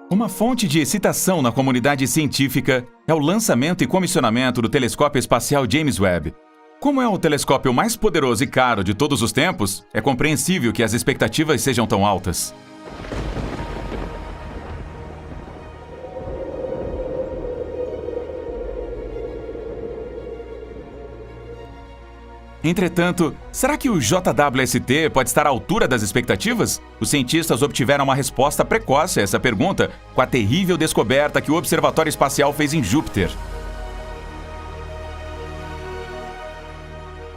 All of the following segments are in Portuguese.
Uma fonte de excitação na comunidade científica é o lançamento e comissionamento do telescópio espacial James Webb. Como é o telescópio mais poderoso e caro de todos os tempos, é compreensível que as expectativas sejam tão altas. Entretanto, será que o JWST pode estar à altura das expectativas? Os cientistas obtiveram uma resposta precoce a essa pergunta com a terrível descoberta que o Observatório Espacial fez em Júpiter.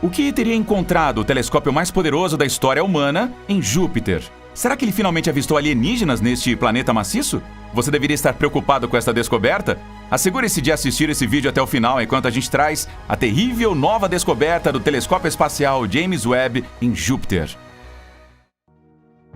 O que teria encontrado o telescópio mais poderoso da história humana em Júpiter? Será que ele finalmente avistou alienígenas neste planeta maciço? Você deveria estar preocupado com esta descoberta? Assegure-se de assistir esse vídeo até o final enquanto a gente traz a terrível nova descoberta do telescópio espacial James Webb em Júpiter.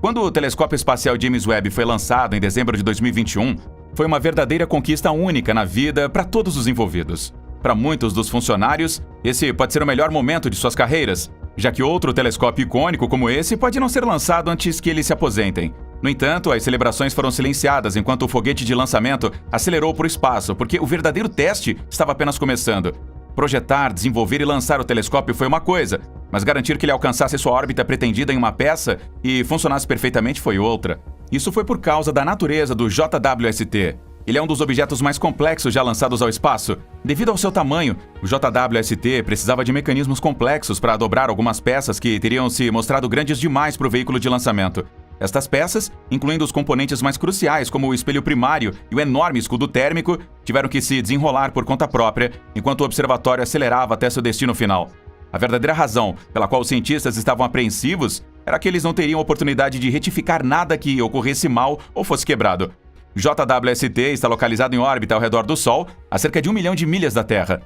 Quando o telescópio espacial James Webb foi lançado em dezembro de 2021, foi uma verdadeira conquista única na vida para todos os envolvidos. Para muitos dos funcionários, esse pode ser o melhor momento de suas carreiras, já que outro telescópio icônico como esse pode não ser lançado antes que eles se aposentem. No entanto, as celebrações foram silenciadas enquanto o foguete de lançamento acelerou para o espaço, porque o verdadeiro teste estava apenas começando. Projetar, desenvolver e lançar o telescópio foi uma coisa, mas garantir que ele alcançasse sua órbita pretendida em uma peça e funcionasse perfeitamente foi outra. Isso foi por causa da natureza do JWST. Ele é um dos objetos mais complexos já lançados ao espaço. Devido ao seu tamanho, o JWST precisava de mecanismos complexos para dobrar algumas peças que teriam se mostrado grandes demais para o veículo de lançamento. Estas peças, incluindo os componentes mais cruciais como o espelho primário e o enorme escudo térmico, tiveram que se desenrolar por conta própria enquanto o observatório acelerava até seu destino final. A verdadeira razão pela qual os cientistas estavam apreensivos era que eles não teriam oportunidade de retificar nada que ocorresse mal ou fosse quebrado. JWST está localizado em órbita ao redor do Sol, a cerca de 1 milhão de milhas da Terra,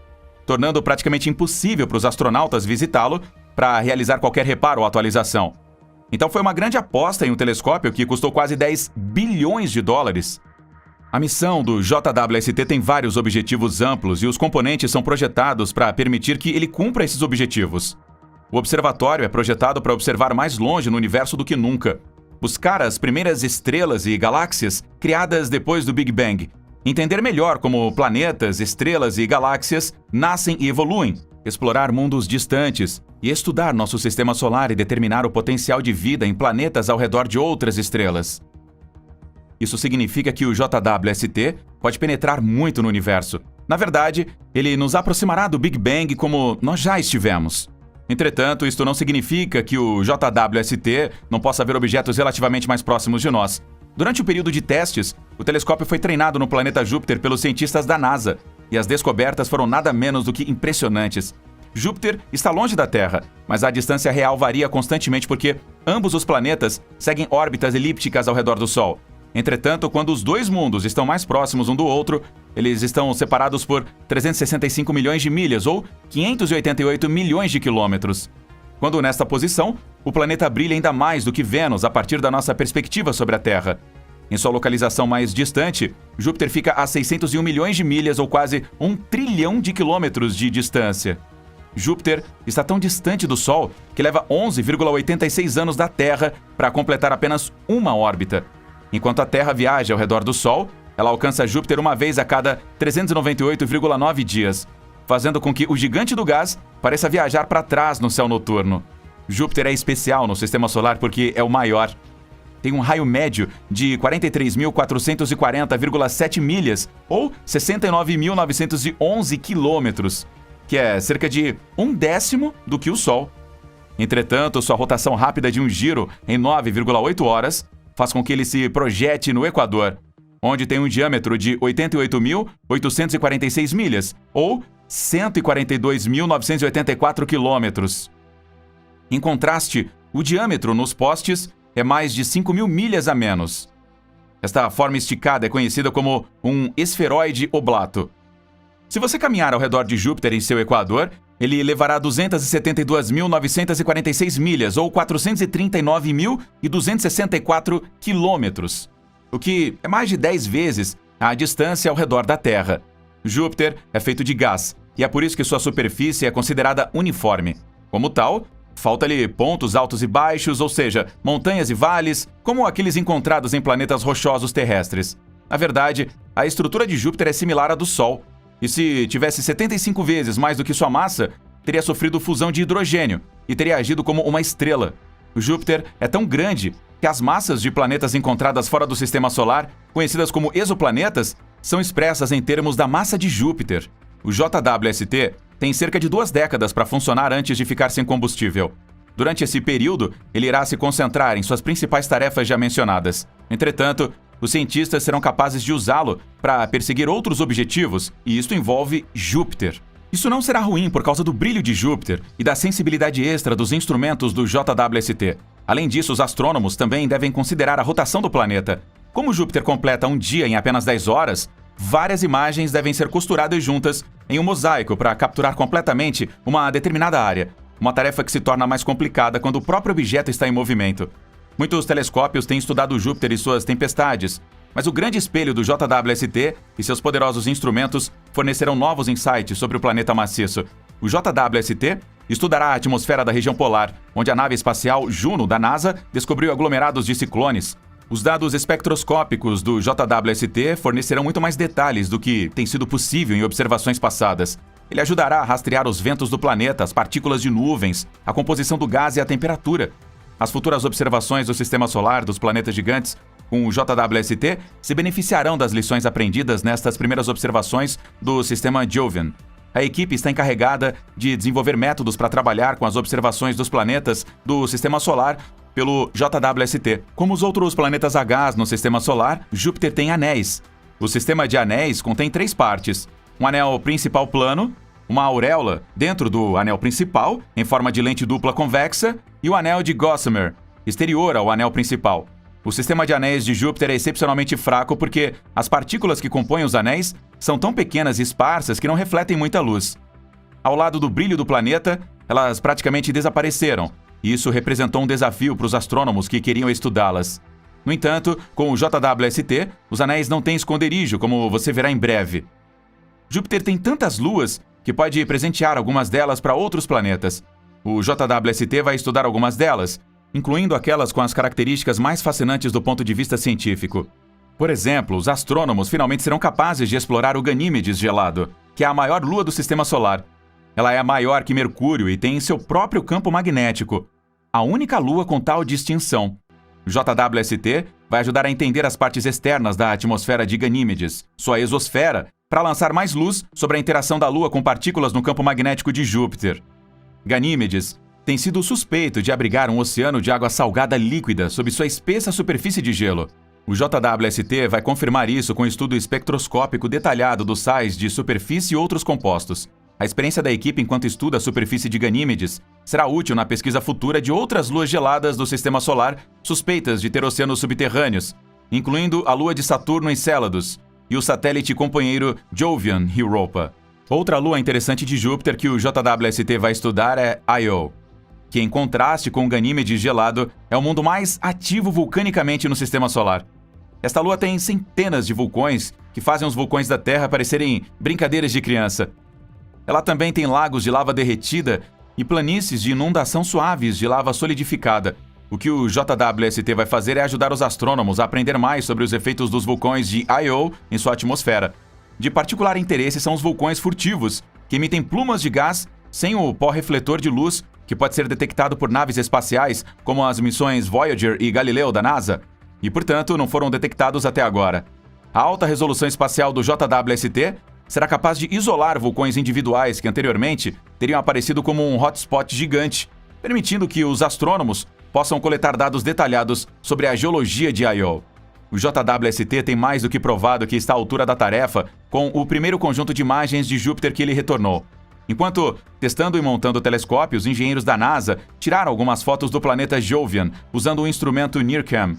tornando praticamente impossível para os astronautas visitá-lo para realizar qualquer reparo ou atualização. Então foi uma grande aposta em um telescópio que custou quase 10 bilhões de dólares. A missão do JWST tem vários objetivos amplos e os componentes são projetados para permitir que ele cumpra esses objetivos. O observatório é projetado para observar mais longe no universo do que nunca, buscar as primeiras estrelas e galáxias criadas depois do Big Bang, entender melhor como planetas, estrelas e galáxias nascem e evoluem, explorar mundos distantes e estudar nosso sistema solar e determinar o potencial de vida em planetas ao redor de outras estrelas. Isso significa que o JWST pode penetrar muito no universo. Na verdade, ele nos aproximará do Big Bang como nós já estivemos. Entretanto, isto não significa que o JWST não possa ver objetos relativamente mais próximos de nós. Durante o período de testes, o telescópio foi treinado no planeta Júpiter pelos cientistas da NASA, e as descobertas foram nada menos do que impressionantes. Júpiter está longe da Terra, mas a distância real varia constantemente porque ambos os planetas seguem órbitas elípticas ao redor do Sol. Entretanto, quando os dois mundos estão mais próximos um do outro, eles estão separados por 365 milhões de milhas ou 588 milhões de quilômetros. Quando nesta posição, o planeta brilha ainda mais do que Vênus a partir da nossa perspectiva sobre a Terra. Em sua localização mais distante, Júpiter fica a 601 milhões de milhas ou quase 1 trilhão de quilômetros de distância. Júpiter está tão distante do Sol que leva 11,86 anos da Terra para completar apenas uma órbita. Enquanto a Terra viaja ao redor do Sol, ela alcança Júpiter uma vez a cada 398,9 dias, fazendo com que o gigante do gás pareça viajar para trás no céu noturno. Júpiter é especial no Sistema Solar porque é o maior. Tem um raio médio de 43.440,7 milhas, ou 69.911 quilômetros, que é cerca de 1/10 do que o Sol. Entretanto, sua rotação rápida de um giro em 9,8 horas faz com que ele se projete no Equador, onde tem um diâmetro de 88.846 milhas, ou 142.984 quilômetros. Em contraste, o diâmetro nos postes é mais de 5.000 milhas a menos. Esta forma esticada é conhecida como um esferoide oblato. Se você caminhar ao redor de Júpiter em seu equador, ele levará 272.946 milhas, ou 439.264 quilômetros, o que é mais de 10 vezes a distância ao redor da Terra. Júpiter é feito de gás, e é por isso que sua superfície é considerada uniforme. Como tal, Falta-lhe pontos altos e baixos, ou seja, montanhas e vales, como aqueles encontrados em planetas rochosos terrestres. Na verdade, a estrutura de Júpiter é similar à do Sol, e se tivesse 75 vezes mais do que sua massa, teria sofrido fusão de hidrogênio e teria agido como uma estrela. O Júpiter é tão grande que as massas de planetas encontradas fora do Sistema Solar, conhecidas como exoplanetas, são expressas em termos da massa de Júpiter. O JWST tem cerca de 2 décadas para funcionar antes de ficar sem combustível. Durante esse período, ele irá se concentrar em suas principais tarefas já mencionadas. Entretanto, os cientistas serão capazes de usá-lo para perseguir outros objetivos, e isto envolve Júpiter. Isso não será ruim por causa do brilho de Júpiter e da sensibilidade extra dos instrumentos do JWST. Além disso, os astrônomos também devem considerar a rotação do planeta. Como Júpiter completa um dia em apenas 10 horas, várias imagens devem ser costuradas juntas em um mosaico para capturar completamente uma determinada área, uma tarefa que se torna mais complicada quando o próprio objeto está em movimento. Muitos telescópios têm estudado Júpiter e suas tempestades, mas o grande espelho do JWST e seus poderosos instrumentos fornecerão novos insights sobre o planeta maciço. O JWST estudará a atmosfera da região polar, onde a nave espacial Juno da NASA descobriu aglomerados de ciclones. Os dados espectroscópicos do JWST fornecerão muito mais detalhes do que tem sido possível em observações passadas. Ele ajudará a rastrear os ventos do planeta, as partículas de nuvens, a composição do gás e a temperatura. As futuras observações do Sistema Solar dos planetas gigantes com o JWST se beneficiarão das lições aprendidas nestas primeiras observações do Sistema Jovian. A equipe está encarregada de desenvolver métodos para trabalhar com as observações dos planetas do Sistema Solar pelo JWST. Como os outros planetas a gás no Sistema Solar, Júpiter tem anéis. O sistema de anéis contém 3 partes: um anel principal plano, uma auréola dentro do anel principal, em forma de lente dupla convexa, e o anel de Gossamer, exterior ao anel principal. O sistema de anéis de Júpiter é excepcionalmente fraco porque as partículas que compõem os anéis são tão pequenas e esparsas que não refletem muita luz. Ao lado do brilho do planeta, elas praticamente desapareceram, e isso representou um desafio para os astrônomos que queriam estudá-las. No entanto, com o JWST, os anéis não têm esconderijo, como você verá em breve. Júpiter tem tantas luas que pode presentear algumas delas para outros planetas. O JWST vai estudar algumas delas, incluindo aquelas com as características mais fascinantes do ponto de vista científico. Por exemplo, os astrônomos finalmente serão capazes de explorar o Ganímedes gelado, que é a maior lua do Sistema Solar. Ela é maior que Mercúrio e tem seu próprio campo magnético, a única lua com tal distinção. O JWST vai ajudar a entender as partes externas da atmosfera de Ganímedes, sua exosfera, para lançar mais luz sobre a interação da Lua com partículas no campo magnético de Júpiter. Ganímedes tem sido suspeito de abrigar um oceano de água salgada líquida sob sua espessa superfície de gelo. O JWST vai confirmar isso com um estudo espectroscópico detalhado dos sais de superfície e outros compostos. A experiência da equipe enquanto estuda a superfície de Ganímedes será útil na pesquisa futura de outras luas geladas do Sistema Solar suspeitas de ter oceanos subterrâneos, incluindo a lua de Saturno Encélados e o satélite companheiro Jovian Europa. Outra lua interessante de Júpiter que o JWST vai estudar é Io, que, em contraste com o Ganímedes gelado, é o mundo mais ativo vulcanicamente no Sistema Solar. Esta lua tem centenas de vulcões que fazem os vulcões da Terra parecerem brincadeiras de criança. Ela também tem lagos de lava derretida e planícies de inundação suaves de lava solidificada. O que o JWST vai fazer é ajudar os astrônomos a aprender mais sobre os efeitos dos vulcões de Io em sua atmosfera. De particular interesse são os vulcões furtivos, que emitem plumas de gás sem o pó refletor de luz, que pode ser detectado por naves espaciais como as missões Voyager e Galileu da NASA, e, portanto, não foram detectados até agora. A alta resolução espacial do JWST será capaz de isolar vulcões individuais que anteriormente teriam aparecido como um hotspot gigante, permitindo que os astrônomos possam coletar dados detalhados sobre a geologia de Io. O JWST tem mais do que provado que está à altura da tarefa com o primeiro conjunto de imagens de Júpiter que ele retornou. Enquanto testando e montando telescópios, engenheiros da NASA tiraram algumas fotos do planeta Jovian usando o instrumento NIRCam.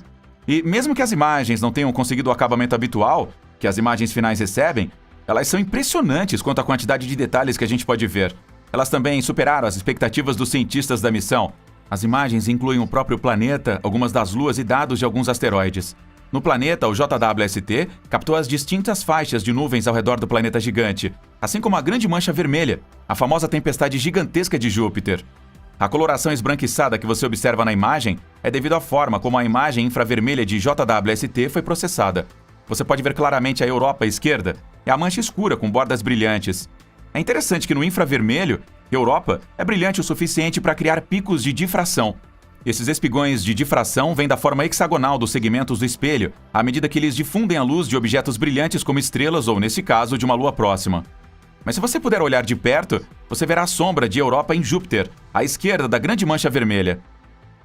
E mesmo que as imagens não tenham conseguido o acabamento habitual que as imagens finais recebem, elas são impressionantes quanto à quantidade de detalhes que a gente pode ver. Elas também superaram as expectativas dos cientistas da missão. As imagens incluem o próprio planeta, algumas das luas e dados de alguns asteroides. No planeta, o JWST captou as distintas faixas de nuvens ao redor do planeta gigante, assim como a grande mancha vermelha, a famosa tempestade gigantesca de Júpiter. A coloração esbranquiçada que você observa na imagem é devido à forma como a imagem infravermelha de JWST foi processada. Você pode ver claramente a Europa à esquerda, é a mancha escura com bordas brilhantes. É interessante que no infravermelho, Europa é brilhante o suficiente para criar picos de difração. Esses espigões de difração vêm da forma hexagonal dos segmentos do espelho, à medida que eles difundem a luz de objetos brilhantes como estrelas ou, nesse caso, de uma lua próxima. Mas se você puder olhar de perto, você verá a sombra de Europa em Júpiter, à esquerda da grande mancha vermelha.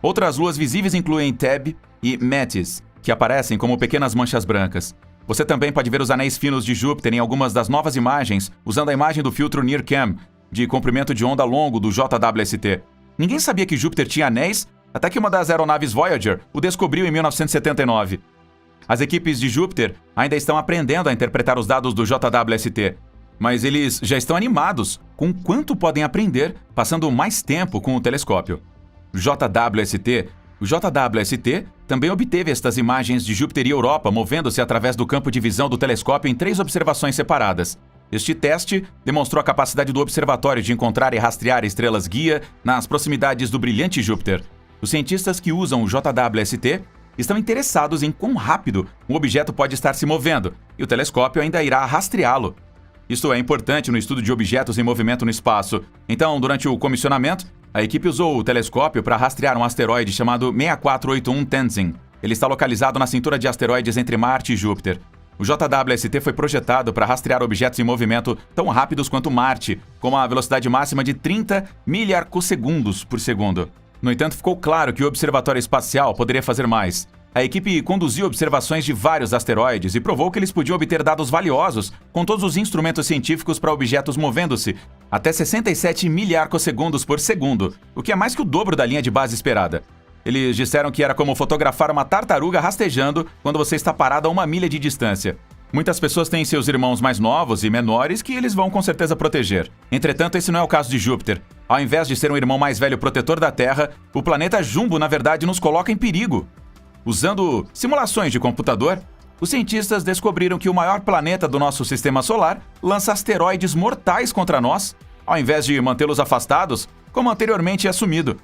Outras luas visíveis incluem Thebe e Metis, que aparecem como pequenas manchas brancas. Você também pode ver os anéis finos de Júpiter em algumas das novas imagens, usando a imagem do filtro NIRCam, de comprimento de onda longo do JWST. Ninguém sabia que Júpiter tinha anéis, até que uma das aeronaves Voyager o descobriu em 1979. As equipes de Júpiter ainda estão aprendendo a interpretar os dados do JWST, mas eles já estão animados com quanto podem aprender passando mais tempo com o telescópio. O JWST também obteve estas imagens de Júpiter e Europa movendo-se através do campo de visão do telescópio em 3 observações separadas. Este teste demonstrou a capacidade do observatório de encontrar e rastrear estrelas-guia nas proximidades do brilhante Júpiter. Os cientistas que usam o JWST estão interessados em quão rápido um objeto pode estar se movendo, e o telescópio ainda irá rastreá-lo. Isso é importante no estudo de objetos em movimento no espaço. Então, durante o comissionamento, a equipe usou o telescópio para rastrear um asteroide chamado 6481 Tenzin. Ele está localizado na cintura de asteroides entre Marte e Júpiter. O JWST foi projetado para rastrear objetos em movimento tão rápidos quanto Marte, com uma velocidade máxima de 30 miliarcossegundos por segundo. No entanto, ficou claro que o Observatório Espacial poderia fazer mais. A equipe conduziu observações de vários asteroides e provou que eles podiam obter dados valiosos com todos os instrumentos científicos para objetos movendo-se até 67 miliarcossegundos por segundo, o que é mais que o dobro da linha de base esperada. Eles disseram que era como fotografar uma tartaruga rastejando quando você está parado a 1 milha de distância. Muitas pessoas têm seus irmãos mais novos e menores que eles vão com certeza proteger. Entretanto, esse não é o caso de Júpiter. Ao invés de ser um irmão mais velho protetor da Terra, o planeta Jumbo, na verdade, nos coloca em perigo. Usando simulações de computador, os cientistas descobriram que o maior planeta do nosso sistema solar lança asteroides mortais contra nós, ao invés de mantê-los afastados, como anteriormente assumido.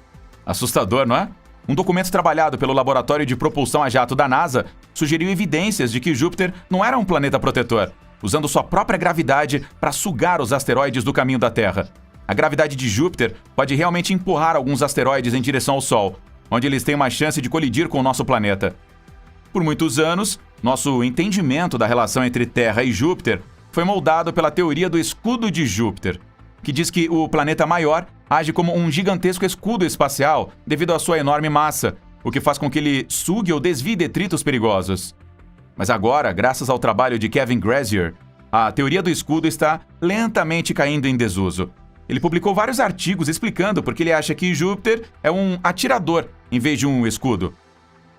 Assustador, não é? Um documento trabalhado pelo Laboratório de Propulsão a Jato da NASA sugeriu evidências de que Júpiter não era um planeta protetor, usando sua própria gravidade para sugar os asteroides do caminho da Terra. A gravidade de Júpiter pode realmente empurrar alguns asteroides em direção ao Sol, onde eles têm uma chance de colidir com o nosso planeta. Por muitos anos, nosso entendimento da relação entre Terra e Júpiter foi moldado pela teoria do escudo de Júpiter, que diz que o planeta maior age como um gigantesco escudo espacial devido à sua enorme massa, o que faz com que ele sugue ou desvie detritos perigosos. Mas agora, graças ao trabalho de Kevin Grazier, a teoria do escudo está lentamente caindo em desuso. Ele publicou vários artigos explicando por que ele acha que Júpiter é um atirador em vez de um escudo.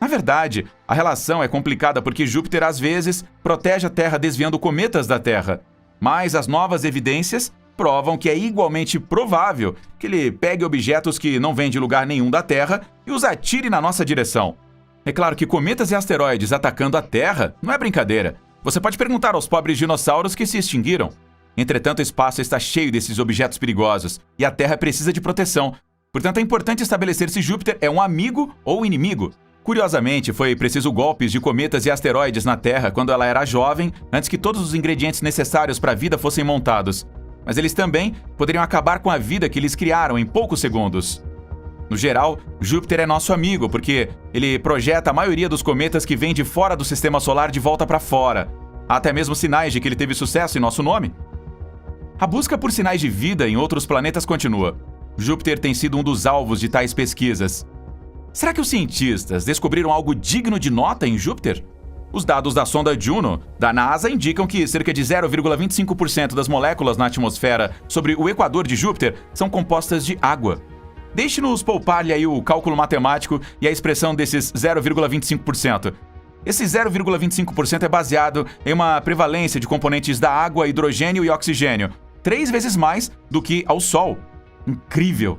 Na verdade, a relação é complicada porque Júpiter às vezes protege a Terra desviando cometas da Terra, mas as novas evidências provam que é igualmente provável que ele pegue objetos que não vêm de lugar nenhum da Terra e os atire na nossa direção. É claro que cometas e asteroides atacando a Terra não é brincadeira. Você pode perguntar aos pobres dinossauros que se extinguiram. Entretanto, o espaço está cheio desses objetos perigosos e a Terra precisa de proteção. Portanto, é importante estabelecer se Júpiter é um amigo ou inimigo. Curiosamente, foi preciso golpes de cometas e asteroides na Terra quando ela era jovem, antes que todos os ingredientes necessários para a vida fossem montados. Mas eles também poderiam acabar com a vida que eles criaram em poucos segundos. No geral, Júpiter é nosso amigo porque ele projeta a maioria dos cometas que vêm de fora do sistema solar de volta para fora. Há até mesmo sinais de que ele teve sucesso em nosso nome. A busca por sinais de vida em outros planetas continua. Júpiter tem sido um dos alvos de tais pesquisas. Será que os cientistas descobriram algo digno de nota em Júpiter? Os dados da sonda Juno, da NASA, indicam que cerca de 0,25% das moléculas na atmosfera sobre o equador de Júpiter são compostas de água. Deixe-nos poupar-lhe aí o cálculo matemático e a expressão desses 0,25%. Esse 0,25% é baseado em uma prevalência de componentes da água, hidrogênio e oxigênio, 3 vezes mais do que ao Sol. Incrível!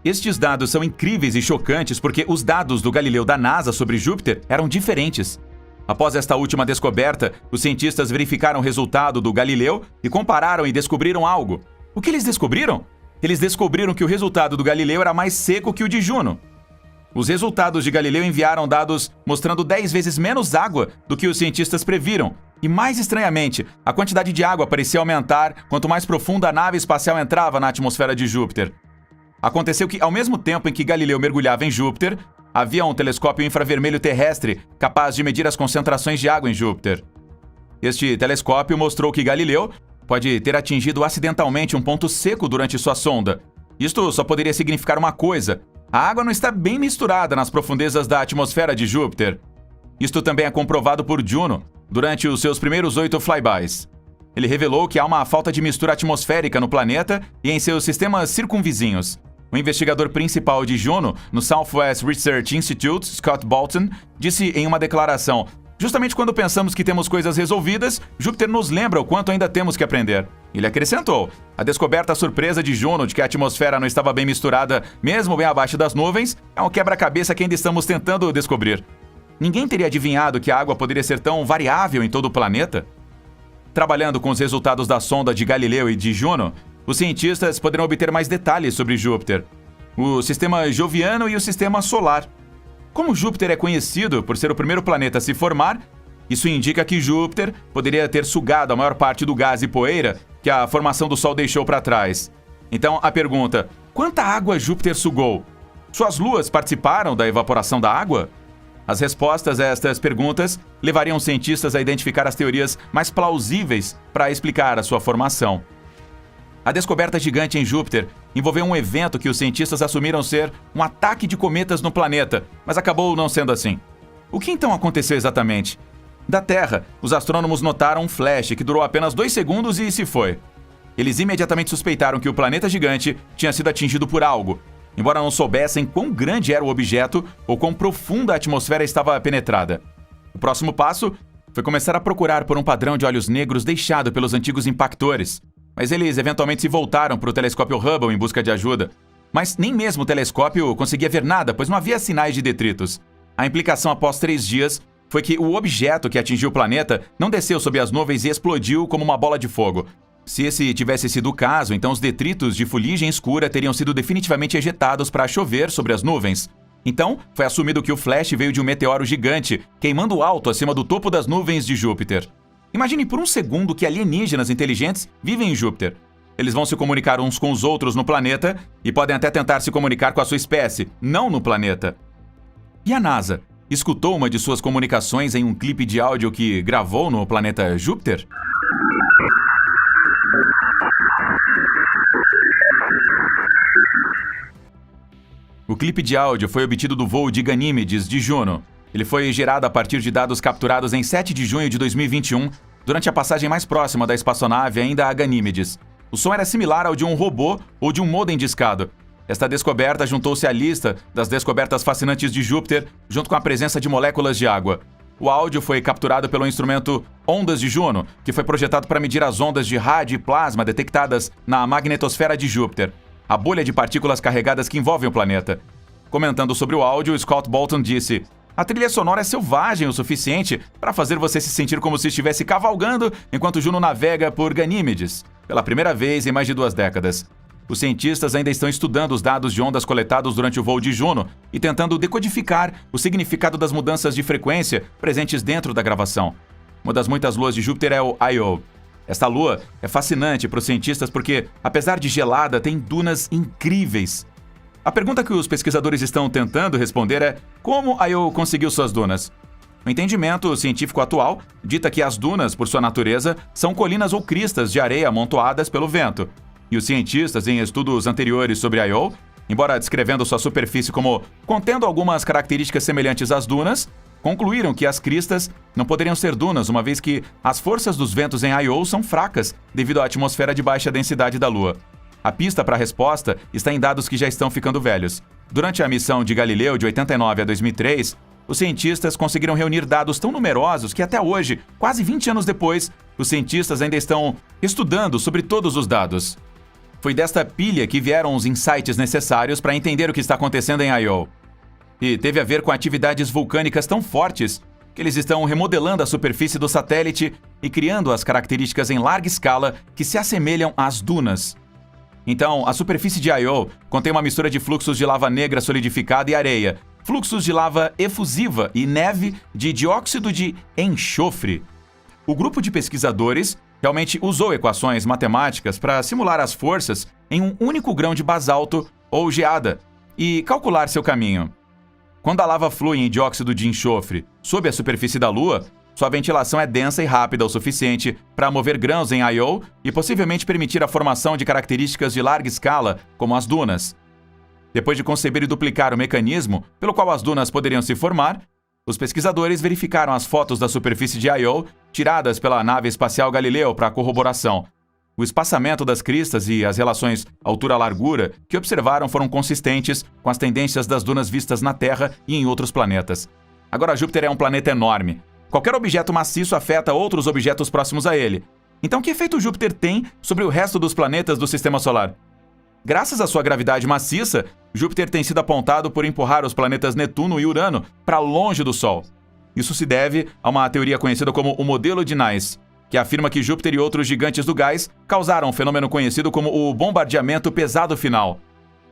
Estes dados são incríveis e chocantes porque os dados do Galileu da NASA sobre Júpiter eram diferentes. Após esta última descoberta, os cientistas verificaram o resultado do Galileu e compararam e descobriram algo. O que eles descobriram? eles descobriram que o resultado do Galileu era mais seco que o de Juno. Os resultados de Galileu enviaram dados mostrando 10 vezes menos água do que os cientistas previram. E mais estranhamente, a quantidade de água parecia aumentar quanto mais profunda a nave espacial entrava na atmosfera de Júpiter. Aconteceu que, ao mesmo tempo em que Galileu mergulhava em Júpiter, havia um telescópio infravermelho terrestre capaz de medir as concentrações de água em Júpiter. Este telescópio mostrou que Galileu pode ter atingido acidentalmente um ponto seco durante sua sonda. Isto só poderia significar uma coisa: a água não está bem misturada nas profundezas da atmosfera de Júpiter. Isto também é comprovado por Juno durante os seus primeiros 8 flybys. Ele revelou que há uma falta de mistura atmosférica no planeta e em seus sistemas circunvizinhos. O investigador principal de Juno, no Southwest Research Institute, Scott Bolton, disse em uma declaração: justamente quando pensamos que temos coisas resolvidas, Júpiter nos lembra o quanto ainda temos que aprender. Ele acrescentou: a descoberta surpresa de Juno de que a atmosfera não estava bem misturada, mesmo bem abaixo das nuvens, é um quebra-cabeça que ainda estamos tentando descobrir. Ninguém teria adivinhado que a água poderia ser tão variável em todo o planeta. Trabalhando com os resultados da sonda de Galileu e de Juno, os cientistas poderão obter mais detalhes sobre Júpiter, o sistema joviano e o sistema solar. Como Júpiter é conhecido por ser o primeiro planeta a se formar, isso indica que Júpiter poderia ter sugado a maior parte do gás e poeira que a formação do Sol deixou para trás. Então, a pergunta: quanta água Júpiter sugou? Suas luas participaram da evaporação da água? As respostas a estas perguntas levariam os cientistas a identificar as teorias mais plausíveis para explicar a sua formação. A descoberta gigante em Júpiter envolveu um evento que os cientistas assumiram ser um ataque de cometas no planeta, mas acabou não sendo assim. O que então aconteceu exatamente? Da Terra, os astrônomos notaram um flash que durou apenas 2 segundos e se foi. Eles imediatamente suspeitaram que o planeta gigante tinha sido atingido por algo, embora não soubessem quão grande era o objeto ou quão profunda a atmosfera estava penetrada. O próximo passo foi começar a procurar por um padrão de olhos negros deixado pelos antigos impactores, mas eles eventualmente se voltaram para o telescópio Hubble em busca de ajuda. Mas nem mesmo o telescópio conseguia ver nada, pois não havia sinais de detritos. A implicação após 3 dias foi que o objeto que atingiu o planeta não desceu sob as nuvens e explodiu como uma bola de fogo. Se esse tivesse sido o caso, então os detritos de fuligem escura teriam sido definitivamente ejetados para chover sobre as nuvens. Então, foi assumido que o flash veio de um meteoro gigante, queimando alto acima do topo das nuvens de Júpiter. Imagine por um segundo que alienígenas inteligentes vivem em Júpiter. Eles vão se comunicar uns com os outros no planeta e podem até tentar se comunicar com a sua espécie, não no planeta. E a NASA escutou uma de suas comunicações em um clipe de áudio que gravou no planeta Júpiter? O clipe de áudio foi obtido do voo de Ganímedes de Juno. Ele foi gerado a partir de dados capturados em 7 de junho de 2021, durante a passagem mais próxima da espaçonave ainda a Ganímedes. O som era similar ao de um robô ou de um modem discado. Esta descoberta juntou-se à lista das descobertas fascinantes de Júpiter, junto com a presença de moléculas de água. O áudio foi capturado pelo instrumento Ondas de Juno, que foi projetado para medir as ondas de rádio e plasma detectadas na magnetosfera de Júpiter, a bolha de partículas carregadas que envolvem o planeta. Comentando sobre o áudio, Scott Bolton disse: a trilha sonora é selvagem o suficiente para fazer você se sentir como se estivesse cavalgando enquanto Juno navega por Ganímedes, pela primeira vez em mais de 2 décadas. Os cientistas ainda estão estudando os dados de ondas coletados durante o voo de Juno e tentando decodificar o significado das mudanças de frequência presentes dentro da gravação. Uma das muitas luas de Júpiter é o Io. Esta lua é fascinante para os cientistas porque, apesar de gelada, tem dunas incríveis. A pergunta que os pesquisadores estão tentando responder é: como Io conseguiu suas dunas? O entendimento científico atual dita que as dunas, por sua natureza, são colinas ou cristas de areia amontoadas pelo vento. E os cientistas, em estudos anteriores sobre Io, embora descrevendo sua superfície como contendo algumas características semelhantes às dunas, concluíram que as cristas não poderiam ser dunas, uma vez que as forças dos ventos em Io são fracas devido à atmosfera de baixa densidade da Lua. A pista para a resposta está em dados que já estão ficando velhos. Durante a missão de Galileu de 89 a 2003, os cientistas conseguiram reunir dados tão numerosos que até hoje, quase 20 anos depois, os cientistas ainda estão estudando sobre todos os dados. Foi desta pilha que vieram os insights necessários para entender o que está acontecendo em Io. E teve a ver com atividades vulcânicas tão fortes que eles estão remodelando a superfície do satélite e criando as características em larga escala que se assemelham às dunas. Então, a superfície de Io contém uma mistura de fluxos de lava negra solidificada e areia, fluxos de lava efusiva e neve de dióxido de enxofre. O grupo de pesquisadores realmente usou equações matemáticas para simular as forças em um único grão de basalto ou geada e calcular seu caminho. Quando a lava flui em dióxido de enxofre sob a superfície da Lua, sua ventilação é densa e rápida o suficiente para mover grãos em Io e possivelmente permitir a formação de características de larga escala, como as dunas. Depois de conceber e duplicar o mecanismo pelo qual as dunas poderiam se formar, os pesquisadores verificaram as fotos da superfície de Io tiradas pela nave espacial Galileu para corroboração. O espaçamento das cristas e as relações altura-largura que observaram foram consistentes com as tendências das dunas vistas na Terra e em outros planetas. Agora, Júpiter é um planeta enorme. Qualquer objeto maciço afeta outros objetos próximos a ele. Então, que efeito Júpiter tem sobre o resto dos planetas do Sistema Solar? Graças à sua gravidade maciça, Júpiter tem sido apontado por empurrar os planetas Netuno e Urano para longe do Sol. Isso se deve a uma teoria conhecida como o modelo de Nice, que afirma que Júpiter e outros gigantes do gás causaram um fenômeno conhecido como o bombardeamento pesado final,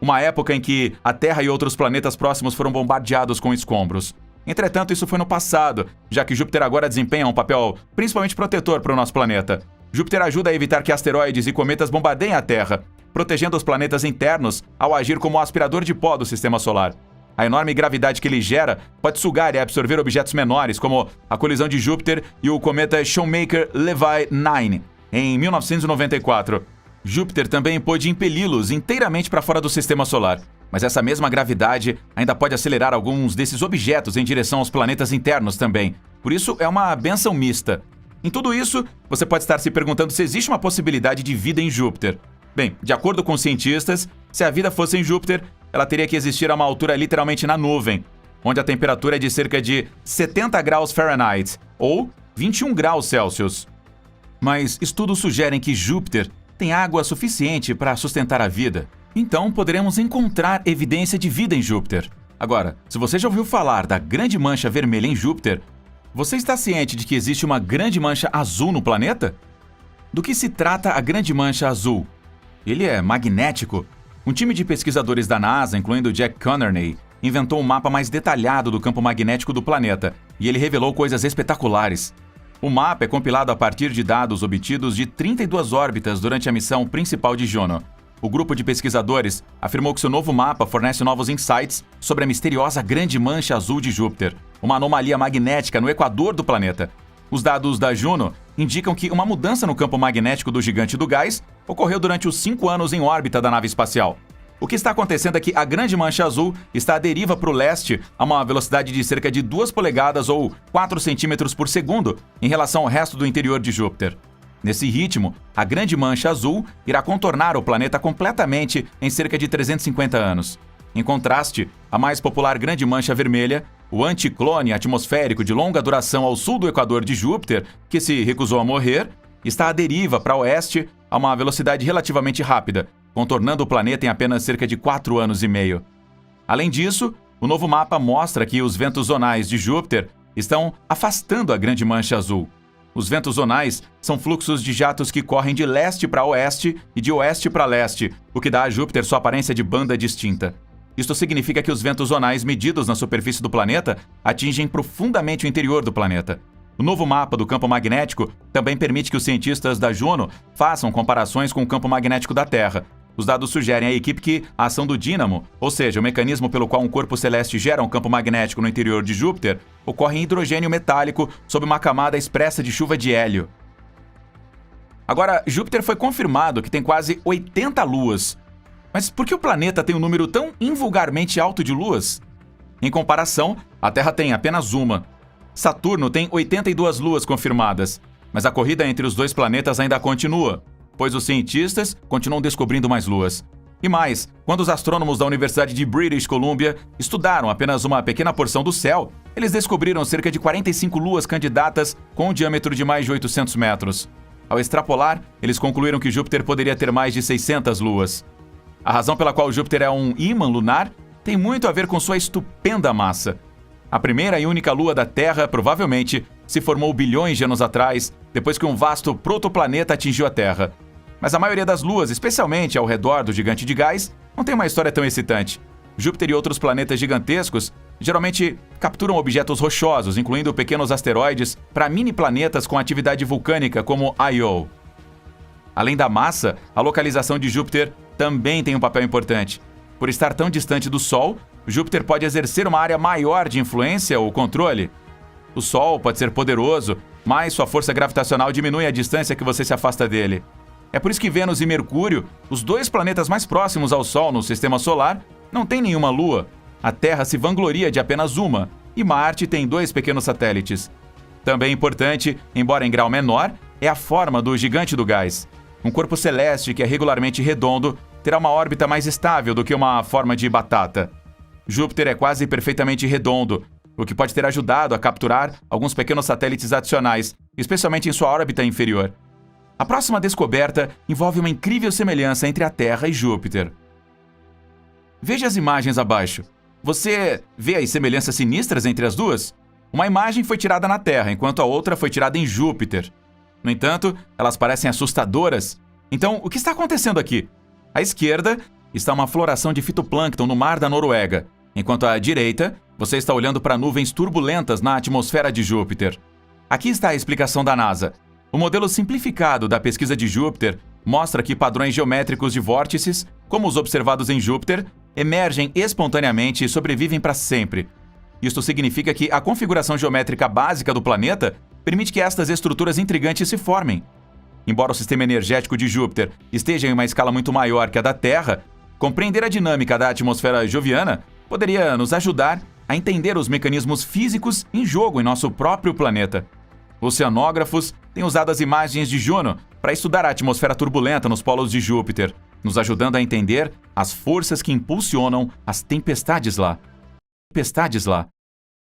uma época em que a Terra e outros planetas próximos foram bombardeados com escombros. Entretanto, isso foi no passado, já que Júpiter agora desempenha um papel principalmente protetor para o nosso planeta. Júpiter ajuda a evitar que asteroides e cometas bombardeiem a Terra, protegendo os planetas internos ao agir como o aspirador de pó do Sistema Solar. A enorme gravidade que ele gera pode sugar e absorver objetos menores, como a colisão de Júpiter e o cometa Shoemaker-Levy 9, em 1994. Júpiter também pôde impeli-los inteiramente para fora do Sistema Solar, mas essa mesma gravidade ainda pode acelerar alguns desses objetos em direção aos planetas internos também. Por isso, é uma bênção mista. Em tudo isso, você pode estar se perguntando se existe uma possibilidade de vida em Júpiter. Bem, de acordo com os cientistas, se a vida fosse em Júpiter, ela teria que existir a uma altura literalmente na nuvem, onde a temperatura é de cerca de 70 graus Fahrenheit, ou 21 graus Celsius. Mas estudos sugerem que Júpiter tem água suficiente para sustentar a vida. Então, poderemos encontrar evidência de vida em Júpiter. Agora, se você já ouviu falar da grande mancha vermelha em Júpiter, você está ciente de que existe uma grande mancha azul no planeta? Do que se trata a grande mancha azul? Ele é magnético. Um time de pesquisadores da NASA, incluindo Jack Connerly, inventou um mapa mais detalhado do campo magnético do planeta, e ele revelou coisas espetaculares. O mapa é compilado a partir de dados obtidos de 32 órbitas durante a missão principal de Juno. O grupo de pesquisadores afirmou que seu novo mapa fornece novos insights sobre a misteriosa grande mancha azul de Júpiter, uma anomalia magnética no equador do planeta. Os dados da Juno indicam que uma mudança no campo magnético do gigante do gás ocorreu durante os 5 anos em órbita da nave espacial. O que está acontecendo é que a grande mancha azul está à deriva para o leste a uma velocidade de cerca de 2 polegadas ou 4 centímetros por segundo em relação ao resto do interior de Júpiter. Nesse ritmo, a grande mancha azul irá contornar o planeta completamente em cerca de 350 anos. Em contraste, a mais popular grande mancha vermelha, o anticlone atmosférico de longa duração ao sul do equador de Júpiter, que se recusou a morrer, está à deriva para oeste a uma velocidade relativamente rápida, contornando o planeta em apenas cerca de 4 anos e meio. Além disso, o novo mapa mostra que os ventos zonais de Júpiter estão afastando a grande mancha azul. Os ventos zonais são fluxos de jatos que correm de leste para oeste e de oeste para leste, o que dá a Júpiter sua aparência de banda distinta. Isto significa que os ventos zonais medidos na superfície do planeta atingem profundamente o interior do planeta. O novo mapa do campo magnético também permite que os cientistas da Juno façam comparações com o campo magnético da Terra. Os dados sugerem à equipe que a ação do dínamo, ou seja, o mecanismo pelo qual um corpo celeste gera um campo magnético no interior de Júpiter, ocorre em hidrogênio metálico sob uma camada expressa de chuva de hélio. Agora, Júpiter foi confirmado que tem quase 80 luas. Mas por que o planeta tem um número tão invulgarmente alto de luas? Em comparação, a Terra tem apenas uma. Saturno tem 82 luas confirmadas, mas a corrida entre os dois planetas ainda continua, pois os cientistas continuam descobrindo mais luas. E mais, quando os astrônomos da Universidade de British Columbia estudaram apenas uma pequena porção do céu, eles descobriram cerca de 45 luas candidatas com um diâmetro de mais de 800 metros. Ao extrapolar, eles concluíram que Júpiter poderia ter mais de 600 luas. A razão pela qual Júpiter é um ímã lunar tem muito a ver com sua estupenda massa. A primeira e única lua da Terra, provavelmente, se formou bilhões de anos atrás, depois que um vasto protoplaneta atingiu a Terra. Mas a maioria das luas, especialmente ao redor do gigante de gás, não tem uma história tão excitante. Júpiter e outros planetas gigantescos geralmente capturam objetos rochosos, incluindo pequenos asteroides, para mini-planetas com atividade vulcânica como Io. Além da massa, a localização de Júpiter também tem um papel importante. Por estar tão distante do Sol, Júpiter pode exercer uma área maior de influência ou controle. O Sol pode ser poderoso, mas sua força gravitacional diminui a distância que você se afasta dele. É por isso que Vênus e Mercúrio, os dois planetas mais próximos ao Sol no Sistema Solar, não têm nenhuma lua. A Terra se vangloria de apenas uma, e Marte tem 2 pequenos satélites. Também importante, embora em grau menor, é a forma do gigante do gás. Um corpo celeste que é regularmente redondo terá uma órbita mais estável do que uma forma de batata. Júpiter é quase perfeitamente redondo, o que pode ter ajudado a capturar alguns pequenos satélites adicionais, especialmente em sua órbita inferior. A próxima descoberta envolve uma incrível semelhança entre a Terra e Júpiter. Veja as imagens abaixo. Você vê as semelhanças sinistras entre as duas? Uma imagem foi tirada na Terra, enquanto a outra foi tirada em Júpiter. No entanto, elas parecem assustadoras. Então, o que está acontecendo aqui? À esquerda está uma floração de fitoplâncton no Mar da Noruega, enquanto à direita você está olhando para nuvens turbulentas na atmosfera de Júpiter. Aqui está a explicação da NASA. O modelo simplificado da pesquisa de Júpiter mostra que padrões geométricos de vórtices, como os observados em Júpiter, emergem espontaneamente e sobrevivem para sempre. Isto significa que a configuração geométrica básica do planeta permite que estas estruturas intrigantes se formem. Embora o sistema energético de Júpiter esteja em uma escala muito maior que a da Terra, compreender a dinâmica da atmosfera joviana poderia nos ajudar a entender os mecanismos físicos em jogo em nosso próprio planeta. Oceanógrafos têm usado as imagens de Juno para estudar a atmosfera turbulenta nos polos de Júpiter, nos ajudando a entender as forças que impulsionam as tempestades lá.